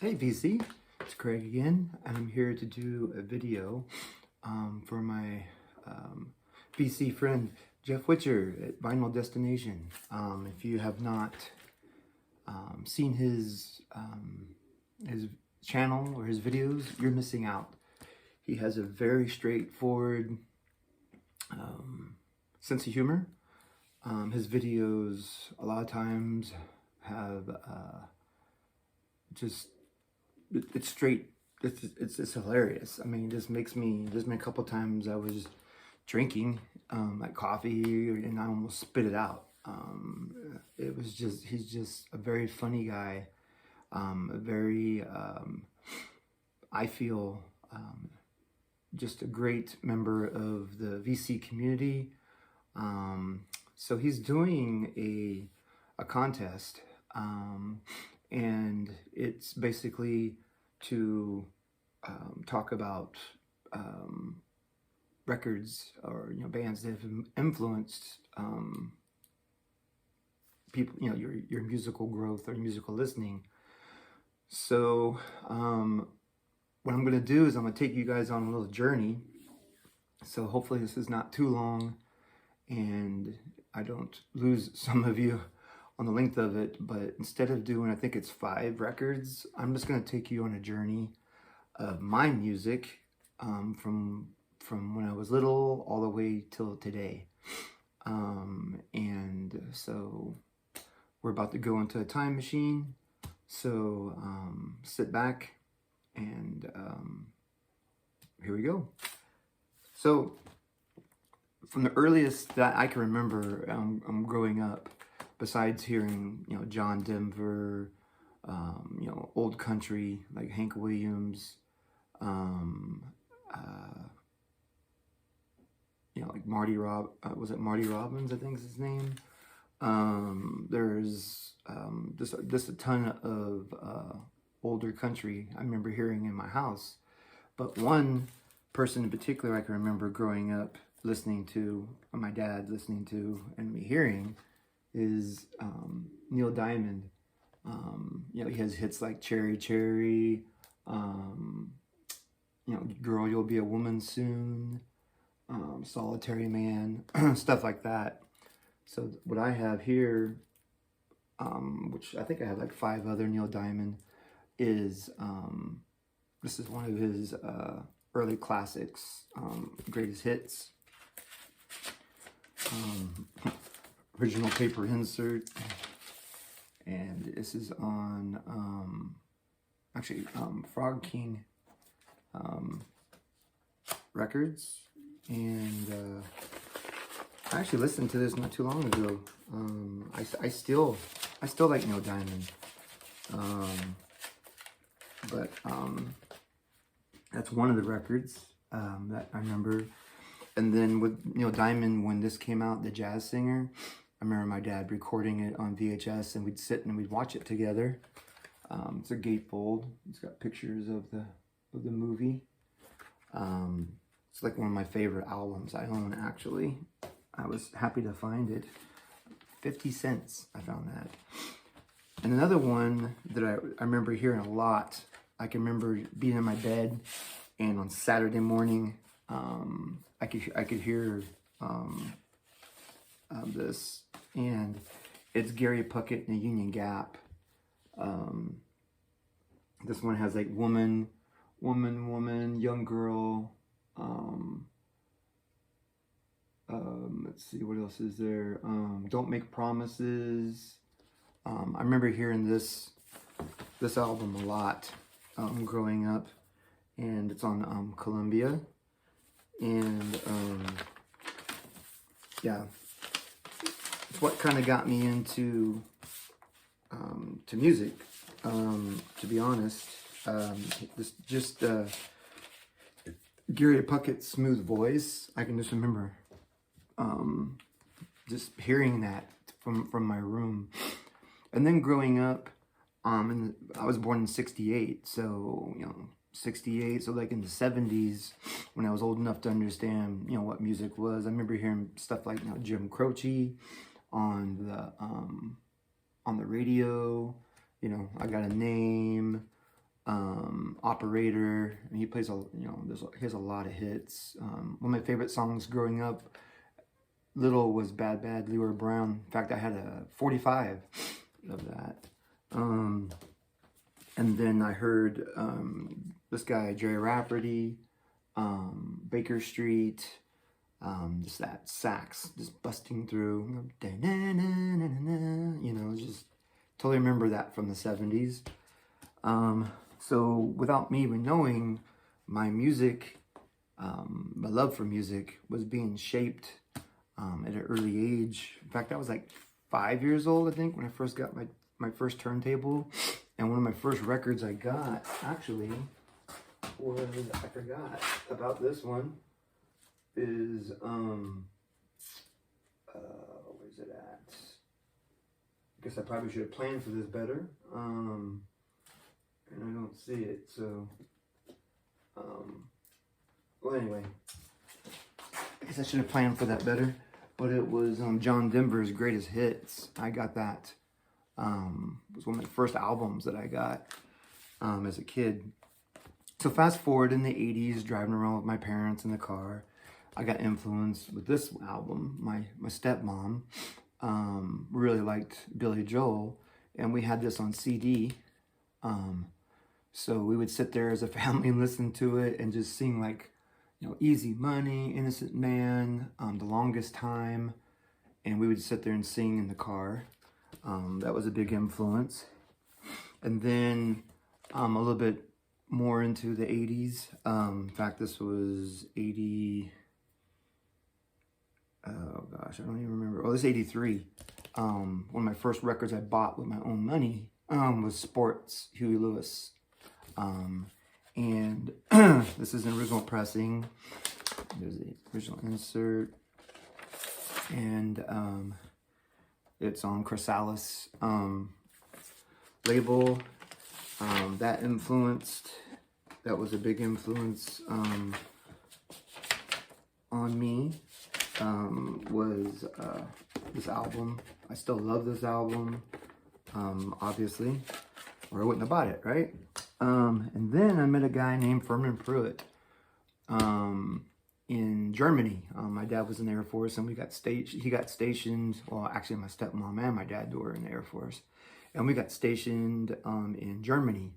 Hey VC, it's Craig again. I'm here to do a video for my VC friend Jeff Whitcher at Vinyl Destination. If you have not seen his channel or his videos, you're missing out. He has a very straightforward sense of humor. His videos a lot of times have it's straight. It's hilarious. I mean, it just makes me. There's been a couple times I was drinking like coffee and I almost spit it out. It was just he's just a very funny guy. A very I feel just a great member of the VC community. So he's doing a contest, and it's basically to talk about records or bands that have influenced people, your musical growth or musical listening. So what I'm going to do is I'm going to take you guys on a little journey. So hopefully this is not too long and I don't lose some of you on the length of it, but instead of doing, I think it's 5 records, I'm just going to take you on a journey of my music from when I was little all the way till today. And so we're about to go into a time machine. So sit back and here we go. So from the earliest that I can remember, I'm growing up, besides hearing, John Denver, old country like Hank Williams, like Marty was it Marty Robbins, I think is his name. There's just a ton of older country I remember hearing in my house. But one person in particular I can remember growing up listening to, my dad listening to, and me hearing is Neil Diamond. He has hits like Cherry Cherry, Girl You'll Be a Woman Soon, Solitary Man, stuff like that. So what I have here, which I think I have like 5 other Neil Diamond, is this is one of his early classics, greatest hits. Original paper insert, and this is on Frog King Records, and I actually listened to this not too long ago. I still like Neil Diamond, but that's one of the records that I remember. And then with Neil Diamond, when this came out, The Jazz Singer, I remember my dad recording it on VHS, and we'd sit and we'd watch it together. It's a gatefold. It's got pictures of the movie. It's like one of my favorite albums I own, actually. I was happy to find it. 50 cents, I found that. And another one that I remember hearing a lot, I can remember being in my bed, and on Saturday morning, I could hear this, and it's Gary Puckett and the Union Gap. This one has like woman, young girl. Let's see, what else is there? Don't Make Promises. I remember hearing this album a lot growing up, and it's on Columbia. And yeah, it's what kind of got me into to music, to be honest. Just Gary Puckett's smooth voice, I can just remember just hearing that from my room. And then growing up, and I was born in 68, so 68, so like in the 70s, when I was old enough to understand what music was. I remember hearing stuff like Jim Croce on the radio, I Got a Name, Operator. And he plays he has a lot of hits. One of my favorite songs growing up, little, was Bad Bad Leroy Brown. In fact, I had a 45 of that. And then I heard this guy, Jerry Rafferty, Baker Street, just that sax just busting through, just totally remember that from the 70s. So without me even knowing, my music, my love for music was being shaped at an early age. In fact, I was like 5 years old, I think, when I first got my first turntable. And one of my first records I got, actually, was, I forgot about this one, is, where's it at? I guess I probably should have planned for this better. And I don't see it, so, well, anyway, I guess I should have planned for that better. But it was John Denver's Greatest Hits. I got that. It was one of my first albums that I got as a kid. So fast forward in the 80s, driving around with my parents in the car, I got influenced with this album. My stepmom really liked Billy Joel, and we had this on CD. So we would sit there as a family and listen to it and just sing, like, Easy Money, Innocent Man, The Longest Time, and we would sit there and sing in the car. That was a big influence. And then a little bit more into the 80s. In fact, this was 80... Oh gosh, I don't even remember. Oh, this is 83. One of my first records I bought with my own money was Sports, Huey Lewis. And this is an original pressing. There's the original insert. And it's on Chrysalis label. That was a big influence on me, was this album. I still love this album, obviously, or I wouldn't have bought it, right? And then I met a guy named Furman Pruitt in Germany. My dad was in the Air Force, and he got stationed, well, actually my stepmom and my dad were in the Air Force, and we got stationed in Germany.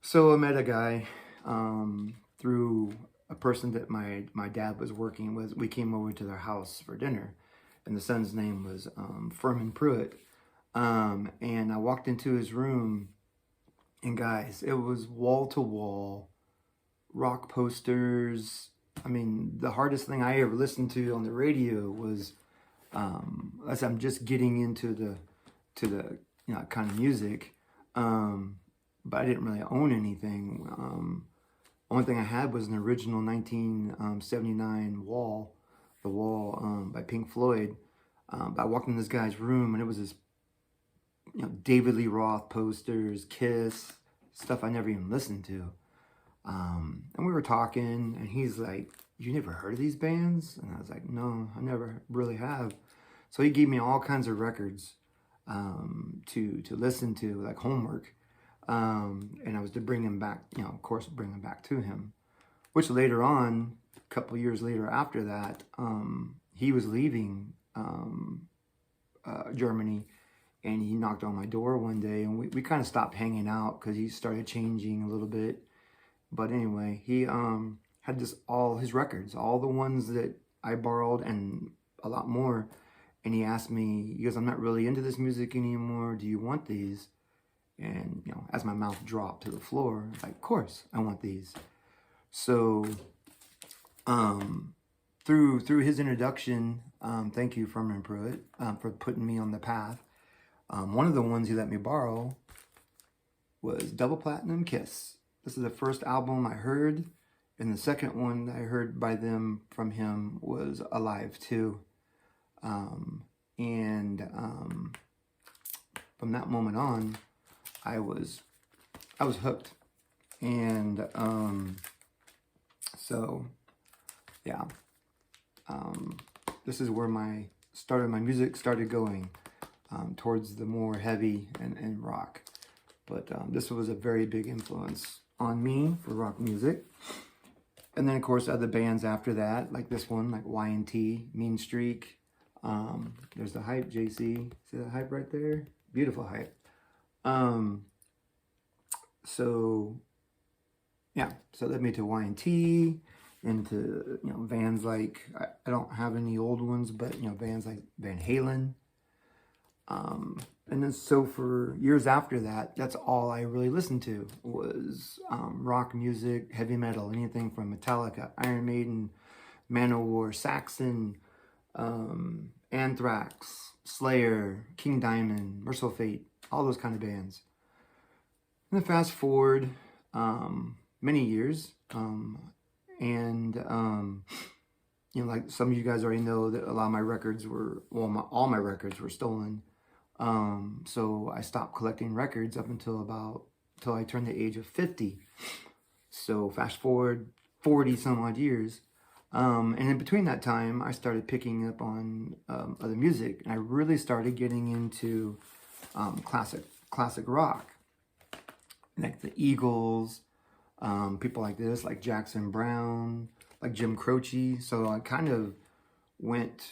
So I met a guy through a person that my dad was working with. We came over to their house for dinner, and the son's name was Furman Pruitt. And I walked into his room, and guys, it was wall-to-wall rock posters. I mean, the hardest thing I ever listened to on the radio was, as I'm just getting into the kind of music, but I didn't really own anything. Only thing I had was an original 1979 Wall, The Wall by Pink Floyd. But I walked in this guy's room, and it was this, David Lee Roth posters, Kiss, stuff I never even listened to. And we were talking, and he's like, "You never heard of these bands?" And I was like, "No, I never really have." So he gave me all kinds of records to listen to, like homework. And I was to bring him back, of course, bring them back to him. Which later on, a couple of years later after that, he was leaving Germany, and he knocked on my door one day, and we kind of stopped hanging out because he started changing a little bit. But anyway, he had all his records, all the ones that I borrowed, and a lot more. And he asked me, he goes, "I'm not really into this music anymore. Do you want these?" And, as my mouth dropped to the floor, I was like, "Of course, I want these." So, through his introduction, thank you, Furman Pruitt, for putting me on the path. One of the ones he let me borrow was Double Platinum Kiss. This is the first album I heard, and the second one I heard from him was Alive 2. From that moment on, I was hooked. And so yeah, this is where my music started going towards the more heavy and rock. But this was a very big influence on me for rock music. And then, of course, other bands after that, like this one, like Y&T, Mean Streak. There's the Hype, JC. See the Hype right there? Beautiful Hype. So, yeah, so that led me to Y&T, into, you know, bands like, I don't have any old ones, but, you know, bands like Van Halen. And then so for years after that, that's all I really listened to was rock music, heavy metal, anything from Metallica, Iron Maiden, Manowar, Saxon, Anthrax, Slayer, King Diamond, Merciful Fate, all those kind of bands. And then fast forward many years, you know, like some of you guys already know that a lot of my records were, well, all my records were stolen. So I stopped collecting records up until I turned the age of 50. So fast forward 40 some odd years. And in between that time, I started picking up on other music, and I really started getting into classic rock, like the Eagles, people like this, like Jackson Browne, like Jim Croce. So I kind of went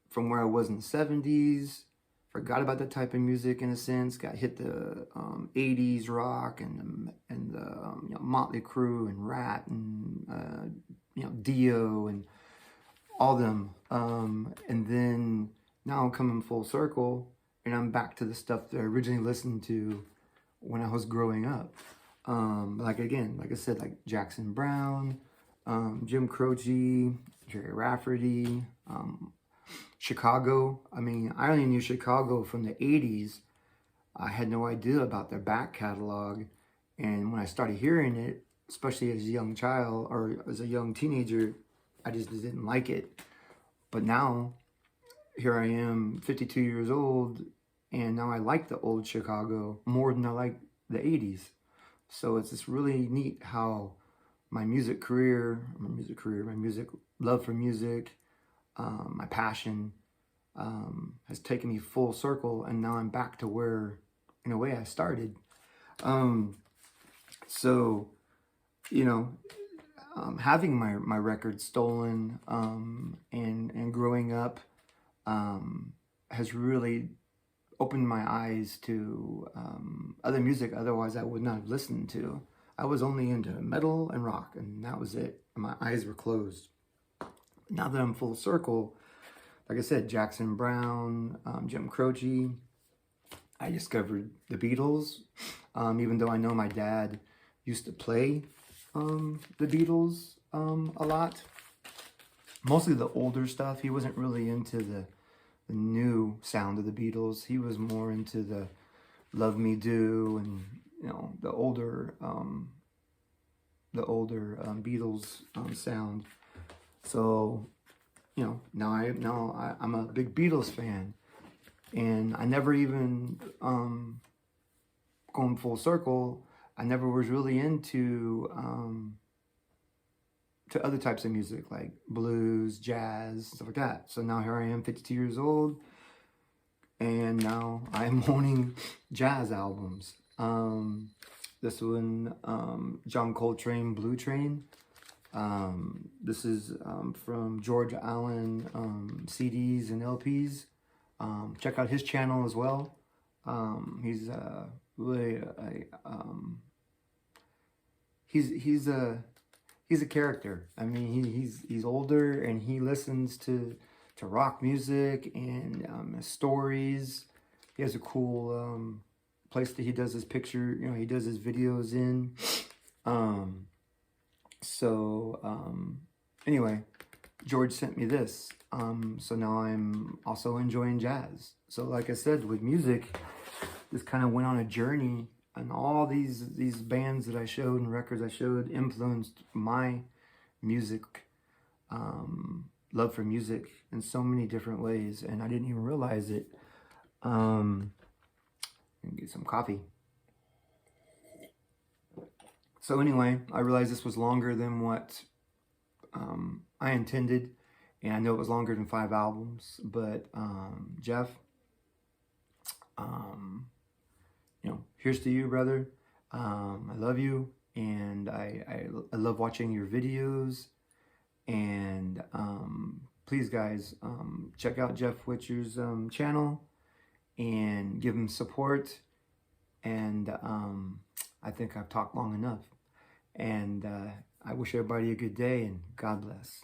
from where I was in the 70s, forgot about that type of music in a sense, got hit the 80s rock and the you know, Motley Crue and Rat and you know, Dio and all them. And then now I'm coming full circle and I'm back to the stuff that I originally listened to when I was growing up. Like again, like I said, like Jackson Browne, Jim Croce, Jerry Rafferty, Chicago. I mean, I only knew Chicago from the 80s. I had no idea about their back catalog. And when I started hearing it, especially as a young child or as a young teenager, I just didn't like it. But now, here I am, 52 years old, and now I like the old Chicago more than I like the 80s. So it's just really neat how my music love for music, my passion has taken me full circle, and now I'm back to where, in a way, I started. So, you know, having my records stolen and growing up has really opened my eyes to other music otherwise I would not have listened to. I was only into metal and rock, and that was it. My eyes were closed. Now that I'm full circle, like I said, Jackson Browne, Jim Croce, I discovered the Beatles, even though I know my dad used to play the Beatles a lot. Mostly the older stuff. He wasn't really into the new sound of the Beatles. He was more into the Love Me Do and, you know, the older Beatles sound. So, you know, now I'm a big Beatles fan, and I never even going full circle. I never was really into to other types of music like blues, jazz, stuff like that. So now here I am, 52 years old, and now I'm owning jazz albums. This one, John Coltrane, Blue Train. This is from George Allen CDs and LPs. Check out his channel as well. He's really he's a character. I mean, he's older and he listens to rock music and stories. He has a cool place that he does his picture. You know, he does his videos in. Anyway, George sent me this. So now I'm also enjoying jazz. So like I said, with music, this kind of went on a journey, and all these bands that I showed and records I showed influenced my music, love for music in so many different ways, and I didn't even realize it. Get some coffee. So anyway, I realized this was longer than what I intended, and I know it was longer than 5 albums, but Jeff, you know, here's to you, brother. I love you, and I love watching your videos. And please, guys, check out Jeff Whitcher's channel and give him support. And I think I've talked long enough. And I wish everybody a good day, and God bless.